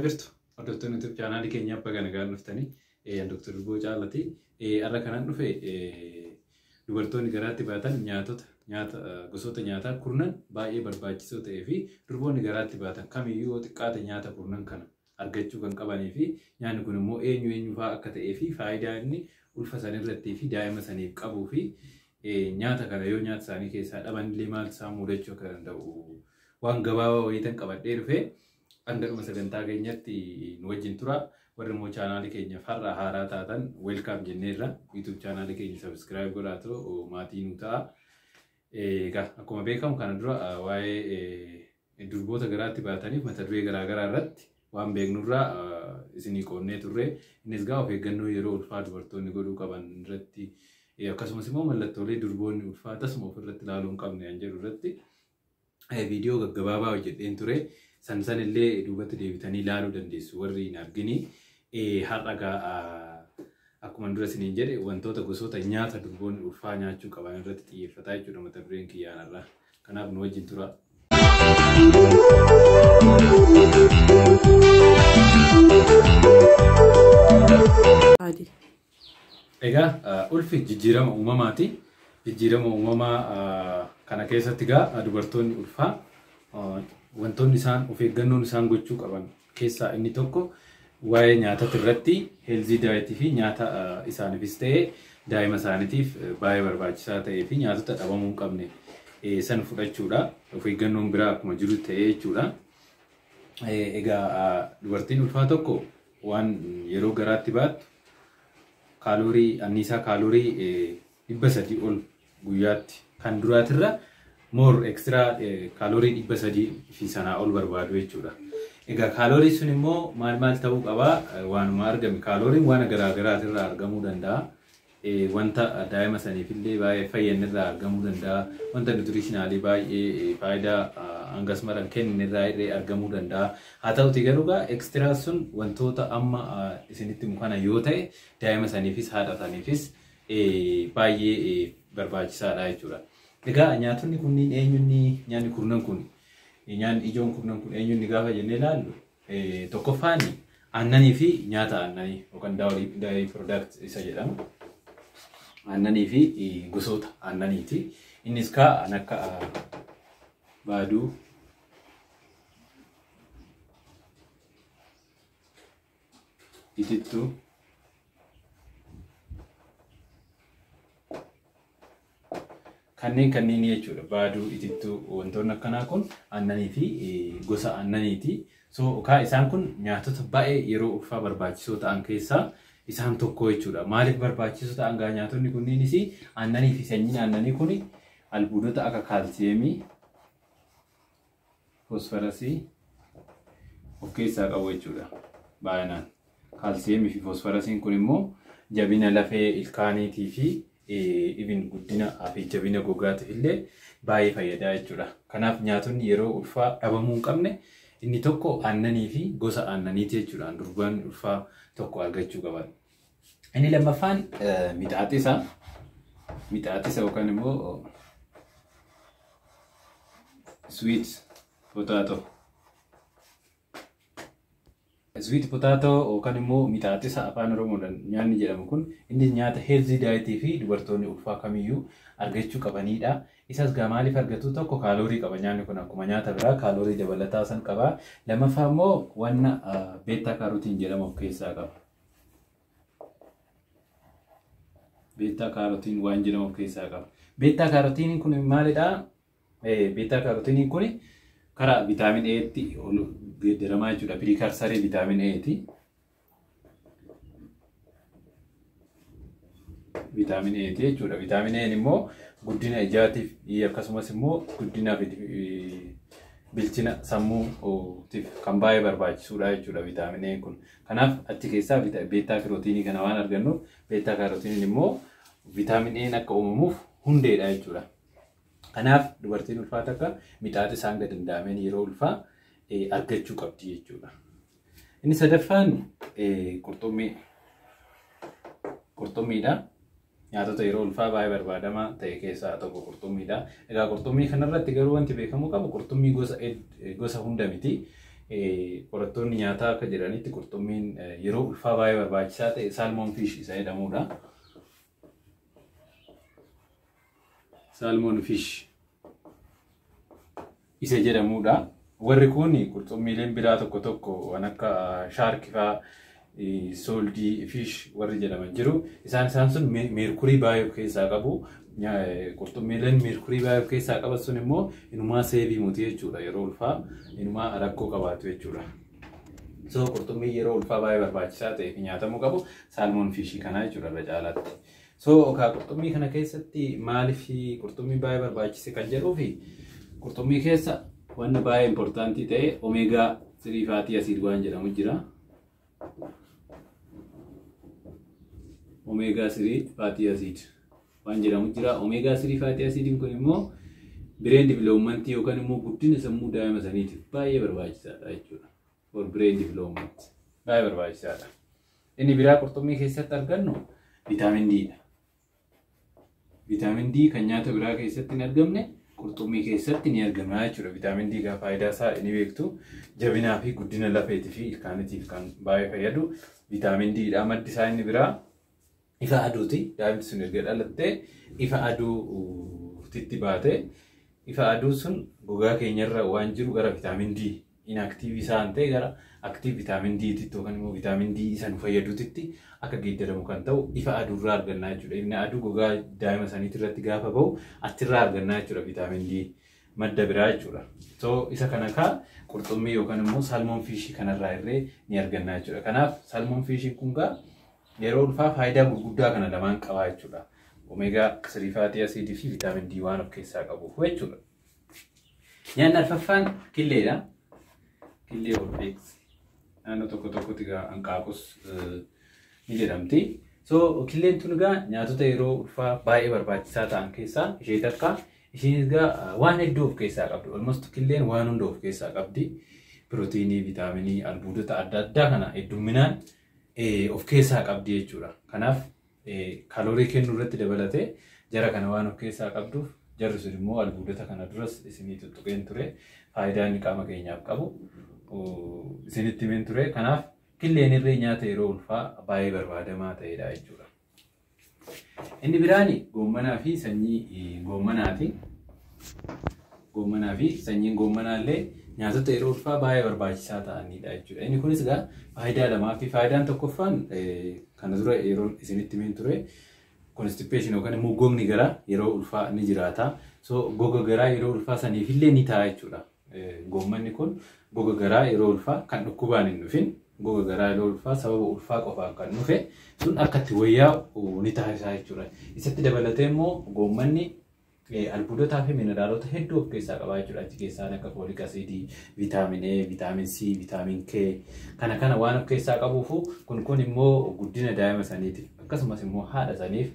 Akkam jirtu hordoftoonni YouTube chaanaalii keenya abbaa ganagaan dhuftanii Dr. Durboo Caalati har'a kanan dhufe dubartoonni garaatti baatan nyaata gosoota nyaataa kurnan baay'ee barbaachisoo ta'ee fi durboonni garaatti baatan kamiyyuu xiqqaate nyaata kurnan kana argachuu kan qabanii fi nyaanni kun immoo eenyu fa'aa akka ta'ee fi faayidaa inni ulfa sanirratti fi daa'ima saniif qabuu fi nyaata kana yoo nyaata isaanii keessaa dhaban illee maal isaan mudachuu akka danda'u waan gabaabaa wayiitan qabadhee dhufe Andaluma sagantaa keenyatti nu wajjin tura warri immoo chaanaalii keenya farra haaraa taatan welcome jenneerra YouTube chaanaalii keenya subscribe godhaa turu maatii nu ta'a. Egaa akkuma beekamu kana dura waa'ee durboota garaatti baataniif mata duree garaagaraa irratti waan beeknurraa isinii qoonnee turre innis gaa of eeggannoo yeroo ulfaa dubartoonni godhuu qaban irratti akkasumas immoo mallattoolee durboonni ulfaa tasuma ofirratti ilaaluu hin qabne kan jedhu irratti viidiyoo gaggabaabaa hojjedheen ture. San illee duubatti deebitanii ilaaluu dandeessu warri hin argini. Har'a akkuma dura isiniin jedhe wantoota gosoota nyaata durboonni ulfaa nyaachuu qaban irratti xiyyeeffataa jechuudha mata dureen kiyyaan irraa. Kanaaf nu wajjin tura. Egaa ulfi jijjiirama uumamaati. Jijjiirama uumamaa kana keessatti gaa dubartoonni ulfaa wantoonni isaan of eeggannoon isaan gochuu qaban keessaa inni tokko waa'ee nyaata irratti healthy diet fi nyaata isaaniifis ta'ee daa'ima isaaniitiif baay'ee barbaachisaa ta'ee fi nyaatota dhabamuu hin qabne san fudhachuudha. Of eeggannoon biraa akkuma jiru ta'ee jechuudha. Egaa dubartiin ulfaa tokko waan yeroo garaatti baattu kaaloorii anniisaa kaaloorii 300 ol guyyaatti kan duraatirra more extra kaaloorii 300 fi sanaa ol barbaadu jechuudha. Egaa kaaloorii sun immoo maal ta'uu qaba waanuma argame kaalooriin waan garaagaraatirraa argamuu danda'a. Wanta daa'ima saniif illee baay'ee fayyannirraa argamuu danda'a. Wanta nutritionaalii baay'ee faayidaa hangas maran kenninirraa illee argamuu danda'a. Haa ta'uti garuu gaa extra sun wantoota amma isinitti mukana yoo ta'e daa'ima saniifis haadha saniifis baay'ee barbaachisaadha jechuudha. Egaa nyaatonni kunniin nyaanni kurnan kun nyaanni ijoon kurnan kun eenyunni gaafa jennee ilaallu tokkoffaan aannanii fi nyaata aannanii yookaan dairy product isa jedhamu aannanii fi gosoota aannaniiti. Innis kan akka baaduu itittuu kanneen jechuudha. Baaduu itittuu wantoonni akkanaa kun aannanii fi gosa aannaniiti. So isaan kun nyaatota baay'ee yeroo ulfaa barbaachisoo ta'an keessaa isaan tokko jechuudha. Maaliif barbaachisoo ta'an gaa nyaatonni kunniinis aannanii fi sanyiin aannanii kun albuudota akka kaalsiyeemii, fosfarasii of keessaa qabu jechuudha. Baay'inaan kaalsiyeemii fi fosfarasiin kun immoo jabina lafee ilkaaniitii fi even guddina fi jabina gogaatiif illee baay'ee fayyadaa jechuudha. Kanaaf nyaatonni yeroo ulfaa dhabamuu hin qabne inni tokko aannanii fi gosa aannaniiti jechuudha. Durbaan ulfaa tokko argachuu qaban. Inni lammaffaan mixaaxisa yookaan immoo sweet potato. Sweet potato yookaan immoo mixaaxisa afaan Oromoodhaan nyaanni jedhamu kun inni nyaata healthy diet fi dubartoonni ulfaa kamiyyuu argachuu qabanidha. Isas gaa maaliif argatu tokko kaaloorii qaba nyaanni kun akkuma nyaata biraa kaaloorii dabalataa san qaba. Lammaffaa immoo wanna beeta kaarotiin jedhamu of keessaa qaba. Beeta kaarotiin waan jedhamu of keessaa qaba. Beeta kaarotiin kun maalidha? Beeta kaarotiin kun karaa vitaamin E'tti geeddaramaa jechuudha. Pirikaarsarii vitaamin E'ti. Vitaamin E'ti jechuudha. Vitaamin E'n immoo guddina ijaatiif akkasumas immoo guddina bilchina sammuutiif kan baay'ee barbaachisuudha jechuudha vitaamin E'n kun. Kanaaf achi keessaa beeta kaarotiinii kana waan argannuuf beeta kaarotiiniin immoo vitaamin E'n akka uumamuuf hundeedha jechuudha. Kanaaf dubartiin ulfaa takka mixaaxisa hanga danda'ameen yeroo ulfaa argachuu qabdi jechuudha. Inni sadaffaan qurxummiidha. Nyaatota yeroo ulfaa baay'ee barbaadamaa ta'e keessaa tokko qurxummiidha. Egaa qurxummii kanarratti garuu wanti beekamuu qabu qurxummii gosa hunda miti. qorattoonni nyaataa akka jedhanitti qurxummiin yeroo ulfaa baay'ee barbaachisaa ta'e salmon fish isa jedhamudha. Salmon fish isa jedhamudha. Warri kun qurxummiileen biraa tokko tokko waan akka shaarkii fa'aa soldii fish warri jedhaman jiru. Isaan sun meerkurii baay'ee of keessaa qabu. Qurxummiileen meerkurii baay'ee of keessaa qaban sun immoo inumaa seebii muti jechuudha. Yeroo ulfaa inumaa rakkoo qabaatu jechuudha. So qurxummii yeroo ulfaa baay'ee barbaachisaa ta'e fi nyaatamuu qabu salmon fish kana jechuudha irra caalaatti. So qurxummii kana keessatti maaliif qurxummii baay'ee barbaachise kan jedhuu fi qurxummii keessa wanni baay'ee importantii ta'e omeegaa 3 fatty acid waan jedhamu jira. Omeegaa 3 fatty acid waan jedhamu jira. Omeegaa 3 fatty acid kun immoo brain development yookaan immoo guddina sammuu daa'ima saniitiif baay'ee barbaachisaadha jechuudha. For brain development baay'ee barbaachisaadha. Inni biraa qurxummii keessatti argannu vitaamin D dha. Vitaamin D kan nyaata biraa keessatti hin argamne qurxummii keessatti ni argama jechuudha. Vitaamin D gaa faayidaa isaa ni beektu. Jabinaa fi guddina lafeetii fi ilkaaniitiif kan baay'ee fayyadu vitaamin D dha. Maddi isaa inni biraa ifa aduuti. Daa'imti sun erga dhalattee ifa aduutitti baate ifa aduu sun gogaa keenyarra waan jiru gara vitaamin D inaktiiv isaan ta'e gara aktiiv vitaamin D titti yookaan immoo vitaamin D isa nu fayyaduutti akka geeddaramu kan ta'u ifa aduurraa argannaa jechuudha. Inni aduu gogaa daa'ima saniitii irratti gaafa bahu achirraa argannaa jechuudha vitaamin D madda biraa jechuudha. So isa kana kaa qurxummii yookaan immoo salmon fish kanarraa irree ni argannaa jechuudha. Kanaaf salmon fish kun gaa yeroo ulfaa faayidaa gurguddaa kana lamaan qabaa jechuudha. Omeegaa 3 fatty acid fi vitaamin D waan of keessaa qabuuf jechuudha. Nyaanni arfaffaan killeedha. Killee Olbeeks naannoo tokko tokkotti hanqaaqus ni jedhamti. So killeen tun egaa nyaatota yeroo ulfaa baay'ee barbaachisaa ta'an keessaa ishee takka. Isheen egaa waan hedduu of keessaa qabdi. Almost killeen waan hunda of keessaa qabdi. Pirootiinii, vitaaminii, albuudota adda addaa kana hedduminaan of keessaa qabdi jechuudha. Kanaaf kaloorii kennuu irratti dabalatee jara kana waan of keessaa qabduuf jarri sun immoo albuudota kana duras isinii tuttuqeen ture. Faayidaa inni qaama keenyaaf qabu isinitti himen ture. Kanaaf killeen irree nyaata yeroo ulfaa baay'ee barbaadamaa ta'edha jechuudha. Inni biraan goommanaa fi sanyii goommanaati. Goommanaa fi sanyiin goommanaa illee nyaatota yeroo ulfaa baay'ee barbaachisaa ta'anidha jechuudha. Inni kunis egaa faayidaa lamaa fi faayidaan tokkoffaan kana dura yeroo isinitti himen ture constipation yookaan immoo gogni garaa yeroo ulfaa ni jiraata. So goga garaa yeroo ulfaa saniif illee ni ta'a jechuudha. Goommanni kun goga garaa yeroo ulfaa kan dhukkubaan hin dhufin goga garaa yeroo ulfaa sababa ulfaa qofaan kan dhufe sun akka itti wayyaa'u ni taasisaa jechuudha. Isatti dabalatee immoo goommanni albuudotaa fi mineraalota hedduu of keessaa qaba jechuudha. Achi keessaan akka folic acid, vitaamin A, vitaamin C, vitaamin K kana waan of keessaa qabuufu kun immoo guddina daa'ima saniitiif akkasumas immoo haadha saniif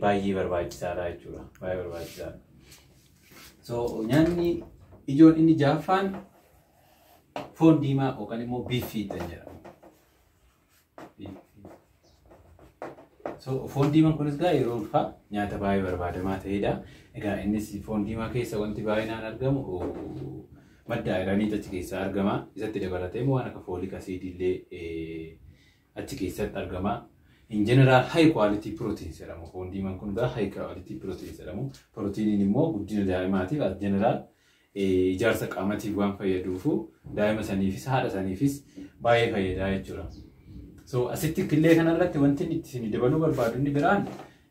baay'ee barbaachisaadha jechuudha. Baay'ee barbaachisaadha. So nyaanni ijoon inni jaaffaan foon diimaa yookaan immoo beef jedhama. So foon diimaan kunis gaa yeroo ulfaa nyaata baay'ee barbaadamaa ta'edha. Egaa innis foon diimaa keessa wanti baay'inaan argamu madda ayiranii achi keessaa argama. Isatti dabalatee immoo waan akka folic acid illee achi keessatti argama. In general high quality proteins jedhamu. Foon diimaan kun gaa high quality proteins jedhamu. Proteiniin immoo guddina daa'imaatiif as general ijaarsa qaamatiif waan fayyaduufu daa'ima saniifis haadha saniifis baay'ee fayyadaa jechuudha. So asitti killee kanarratti wanti itti dabaluu barbaadu inni biraan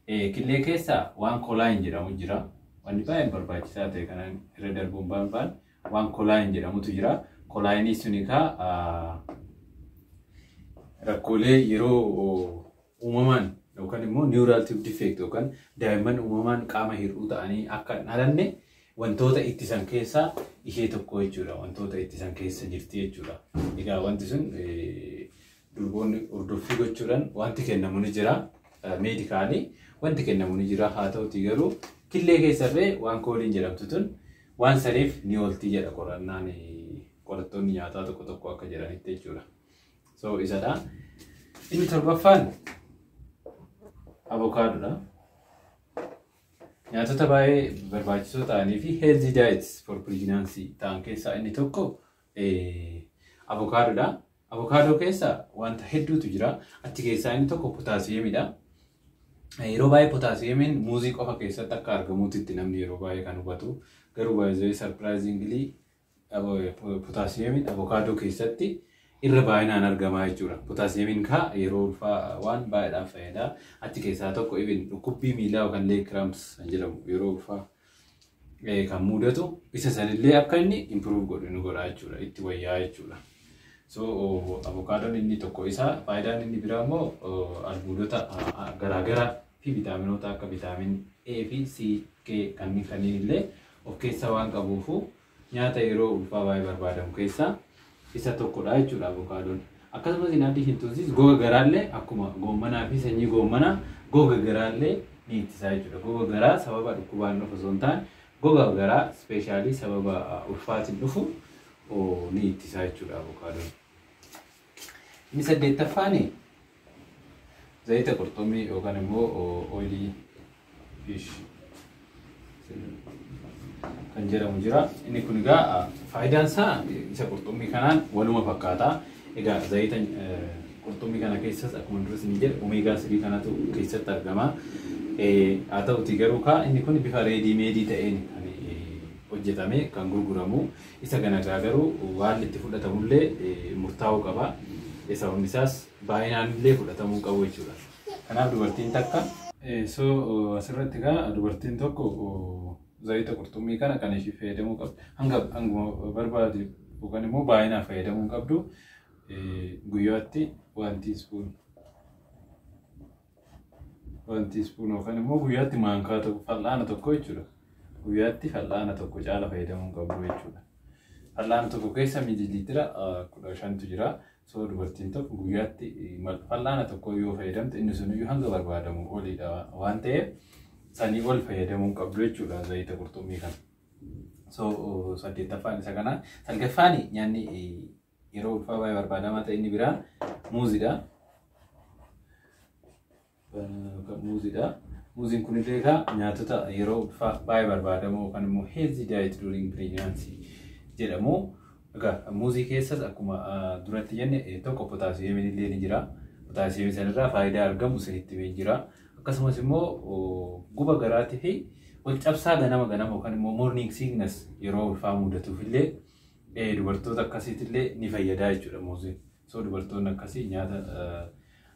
killee keessaa waan kolaayin jedhamu jira. Wanni baay'ee barbaachisaa ta'e kanan irra darbuun barbaadu waan kolaayin jedhamutu jira. Kolaayinii suni rakkoolee yeroo uumamaan yookaan immoo neural tube defect yookaan daa'imman uumamaan qaama hir'uu ta'anii akka hin dhalanne wantoota ittisan keessaa ishee tokko jechuudha. Wantoota ittisan keessa jirti jechuudha. Egaa wanti sun durboonni hordoffii gochuudhaan wanti kennamu ni jira. Meedikaalii wanti kennamu ni jira. Haa ta'utii garuu killee keessarree waan kooliin jedhamtu tun waan saniif ni oolti jedha qorannaan qorattoonni nyaataa tokko tokko akka jedhanitti jechuudha. So isadha. Inni torbaffaan avokaadoodha. Nyaatota baay'ee barbaachisoo ta'anii fi healthy diets for pregnancy ta'an keessaa inni tokko avokaadoodha. Avokaadoo keessa wanta hedduutu jira. Achi keessaa inni tokko potaasiyeemidha. Yeroo baay'ee potaasiyeemiin muuzii qofa keessatti akka argamuutti namni yeroo baay'ee kan hubatu. Garuu baay'ee surprisingly potaasiyeemiin avokaadoo keessatti irra baay'inaan argamaa jechuudha. Potaasiyeemiin yeroo ulfaa waan baay'eedhaaf fayyada. Achi keessaa tokko dhukkubbii miilaa yookaan leg cramps jedhamu yeroo ulfaa kan mudatu isa sanillee akka inni improve godhu nu godha jechuudha. Itti wayyaa jechuudha. So avokaadoon inni tokko isaa faayidaan inni biraa immoo albuudota garaagaraa fi viitaaminoota akka viitaamin A fi C, K kanneen illee of keessaa waan qabuufu nyaata yeroo ulfaa baay'ee barbaadamu keessaa isa tokkodha jechuudha avokaadoon. Akkasumas in addition to this goga garaallee akkuma goommanaa fi sanyii goommanaa goga garaallee ni ittisa jechuudha. Goga garaa sababa dhukkubaan dhufu osoo hin taane goga garaa speeshaalii sababa ulfaatiin dhufu ni ittisa jechuudha avokaadoon. Inni saddeettaffaani zayita qurxummii yookaan immoo oilii fish kan jedhamu jira. Inni kun egaa faayidaan isaa isa qurxummii kanaan waluma fakkaata. Egaa zayita qurxummii kana keessas akkuma duras ni jedhe omeegaa 3 kanatu keessatti argama. Haa ta'uti garuu inni kun bifa reedii meedii ta'een kan hojjetame kan gurguramu. Isa kana garuu waan itti fudhatamullee murtaa'uu qaba. Sababni isaas baay'inaan illee fudhatamuu qabu jechuudha. Kanaaf dubartiin takka asirratti egaa dubartiin tokko zayita qurxummii kana kan ishee fayyadamuu qabdu. Hanguma barbaadu yookaan immoo baay'inaan fayyadamuu qabdu. Guyyaatti 1 teaspoon yookaan immoo guyyaatti maankaa tokko fal'aana tokko jechuudha. Guyyaatti fal'aana tokko caala fayyadamuu qabdu jechuudha. Fal'aana tokko keessa miililiitira 15tu jira. So dubartiin tokko guyyaatti fal'aana tokko yoo fayyadamte inni sun iyyuu hanga barbaadamu oliidha waan ta'eef sanii ol fayyadamuu qabdu jechuudha zayita qurxummii kana. So saddeettaffaan isa kana. Salgaffaan nyaanni yeroo ulfaa baay'ee barbaadamaa ta'e inni biraan muuziidha. Muuziin kun illee nyaatota yeroo ulfaa baay'ee barbaadamu yookaan immoo healthy diet during pregnancy jedhamu. Muuzii keessas akkuma duratti jenne tokko potaasiyeemiin illee ni jira. Potaasiyeemii sanarraa faayidaa argamu isinitti jira. Akkasumas immoo guba garaatii fi wal cabsaa ganama yookaan immoo morning sickness yeroo ulfaa mudatuuf illee dubartoota akkasiitillee ni fayyada jechuudha muuziin. So dubartoonni akkasii nyaata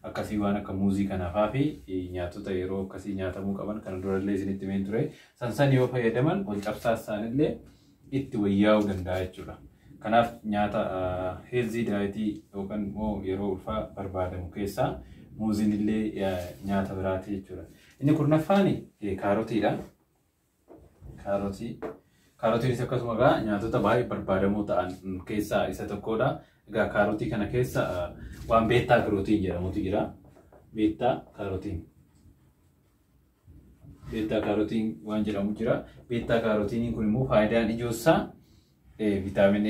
akkasii waan akka muuzii kanaafaa fi nyaatota yeroo akkasii nyaatamuu qaban kan durallee isinitti himeen ture. San yoo fayyadaman wal cabsaa isaanillee itti wayyaa'uu danda'a jechuudha. Kanaaf nyaata healthy diet yookaan immoo yeroo ulfaa barbaadamu keessaa muuziin illee nyaata biraati jechuudha. Inni kurnaffaan kaarotiidha. Kaarotiin akkasuma nyaatota baay'ee barbaadamoo ta'an keessaa isa tokkodha. Egaa kaarotii kana keessa waan beettaa kaarotiin jedhamutu jira. Beettaa kaarotiin waan jedhamu jira. Beettaa kaarotiin kun immoo faayidaan ijoosaa viitaamin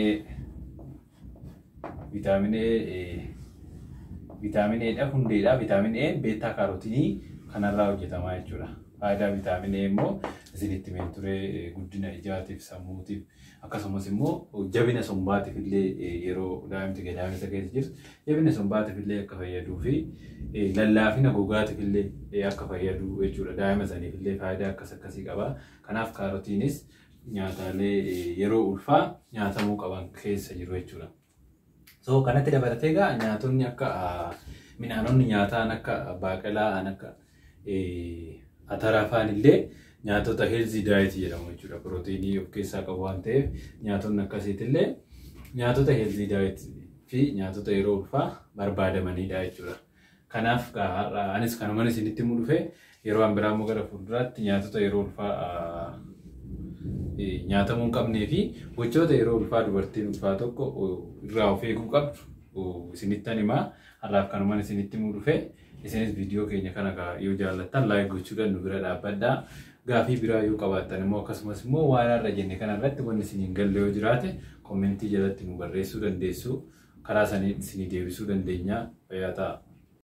Eedha hundeedha. Viitaamin E beettaa kaarotinii kanarraa hojjetama jechuudha. Faayidaa viitaamin E immoo isinitti himeen ture guddina ijaatiif sammuutiif akkasumas immoo jabina sombaatiif illee yeroo daa'imti gadaamessa keessa jirtu jabina sombaatiif illee akka fayyaduu fi lallaafina gogaatiif illee akka fayyadu jechuudha. Daa'ima saniif illee faayidaa akkasii qaba. Kanaaf kaarotiinis nyaataalee yeroo ulfaa nyaatamuu qaban keessa jiru jechuudha. So kanatti dabalatee nyaatonni akka midhaanonni nyaataan akka baaqelaa akka ataraa fa'aan illee nyaatota healthy diet jedhamu jechuudha. Pirootiinii of keessaa qabu waan ta'eef nyaatonni akkasiitillee nyaatota healthy diet fi nyaatota yeroo ulfaa barbaadamanidha jechuudha. Kanaaf anis kanumaan isinitti himu dhufe yeroo biraa immoo gara fuulduraatti nyaatota yeroo ulfaa nyaatamuu hin qabnee fi gochoota yeroo ulfaa dubartiin ulfaa tokko irraa of eeguu qabdu isinittan himaa. Har'aaf kanumaan isinitti himu dhufe isinis viidiyoo keenya kana yoo jaallattan laayik gochuudhaan nu bira dhaabbadhaa. Gaafii biraa yoo qabaattan immoo akkasumas immoo waan har'a jenne kanarratti wanni isiniin galle yoo jiraate koomentii jalatti nu barreessuu dandeessu. Karaa sanii isinii deebisuu dandeenya. Fayyaa ta'aa.